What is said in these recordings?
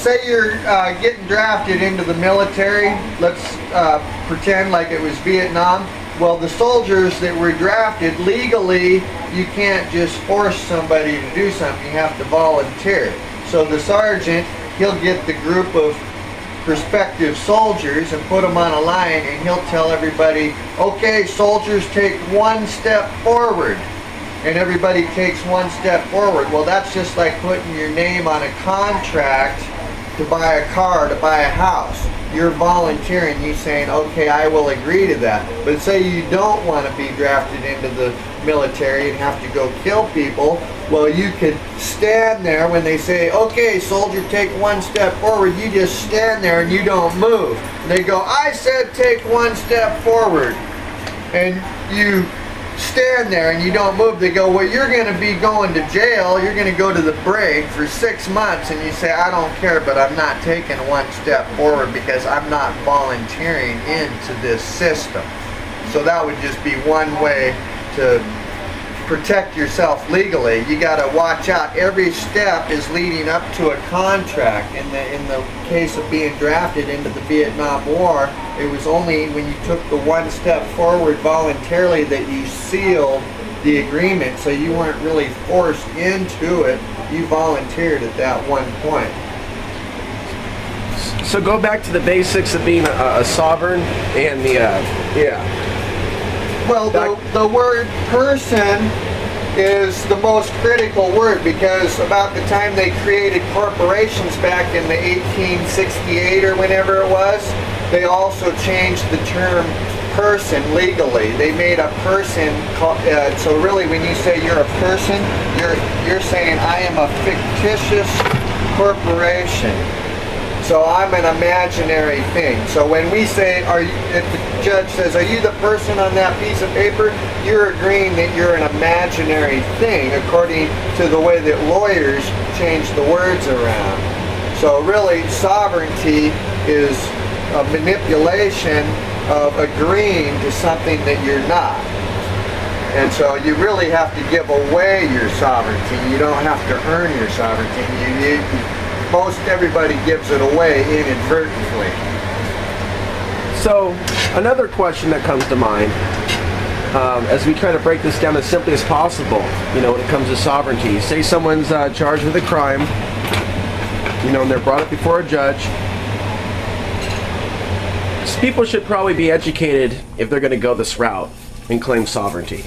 say you're getting drafted into the military. Let's pretend like it was Vietnam. Well, the soldiers that were drafted, legally, you can't just force somebody to do something. You have to volunteer. So the sergeant, he'll get the group of prospective soldiers and put them on a line, and he'll tell everybody, okay, soldiers, take one step forward. And everybody takes one step forward. Well, that's just like putting your name on a contract to buy a car, to buy a house. You're volunteering, you saying, okay, I will agree to that. But say you don't want to be drafted into the military and have to go kill people, well, you could stand there when they say, okay, soldier, take one step forward. You just stand there and you don't move. And they go, I said take one step forward. And you stand there and you don't move. They go, well, you're going to be going to jail. You're going to go to the brig for 6 months. And you say, I don't care, but I'm not taking one step forward because I'm not volunteering into this system. So that would just be one way to protect yourself legally. You got to watch out. Every step is leading up to a contract. In the case of being drafted into the Vietnam War, it was only when you took the one step forward voluntarily that you sealed the agreement. So you weren't really forced into it. You volunteered at that one point. So go back to the basics of being a sovereign and the Well, the word person is the most critical word, because about the time they created corporations back in the 1868 or whenever it was, they also changed the term person legally. They made a person, so really when you say you're a person, you're saying I am a fictitious corporation. So I'm an imaginary thing. So when we say, if the judge says, are you the person on that piece of paper? You're agreeing that you're an imaginary thing, according to the way that lawyers change the words around. So really, sovereignty is a manipulation of agreeing to something that you're not. And so you really have to give away your sovereignty. You don't have to earn your sovereignty. Most everybody gives it away inadvertently. So another question that comes to mind, as we try to break this down as simply as possible, when it comes to sovereignty. Say someone's charged with a crime, and they're brought up before a judge. People should probably be educated if they're going to go this route and claim sovereignty.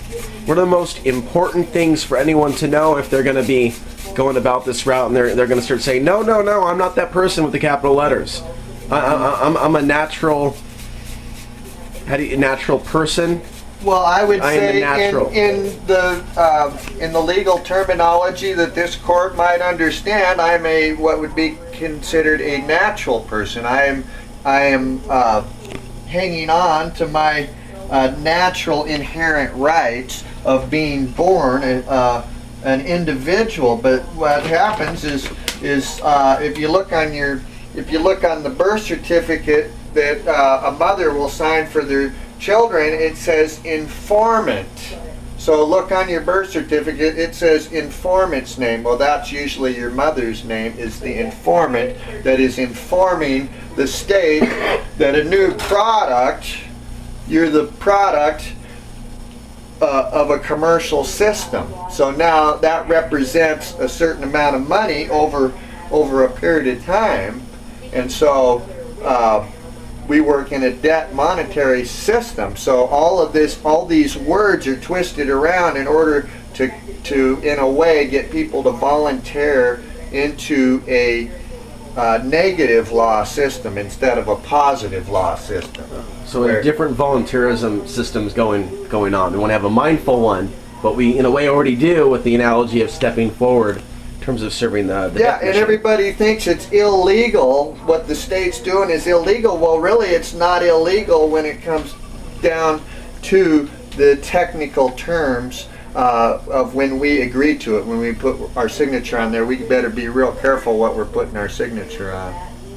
What are the most important things for anyone to know if they're going to be going about this route and they're going to start saying, no, I'm not that person with the capital letters. I'm a natural person. Well, I would say in the legal terminology that this court might understand, I'm what would be considered a natural person. I am hanging on to my natural inherent rights of being born an individual. But what happens is if you look on the birth certificate that a mother will sign for their children, it says informant. So look on your birth certificate, it says informant's name. Well, that's usually your mother's name, is the informant that is informing the state that a new product, you're the product of a commercial system. So now that represents a certain amount of money over a period of time. And so we work in a debt monetary system. So all these words are twisted around in order to in a way get people to volunteer into a negative law system instead of a positive law system. So a different volunteerism systems going on. We want to have a mindful one, but we in a way already do with the analogy of stepping forward in terms of serving the and everybody thinks it's illegal. What the state's doing is illegal. Well, really, it's not illegal when it comes down to the technical terms of when we agree to it. When we put our signature on there, we better be real careful what we're putting our signature on.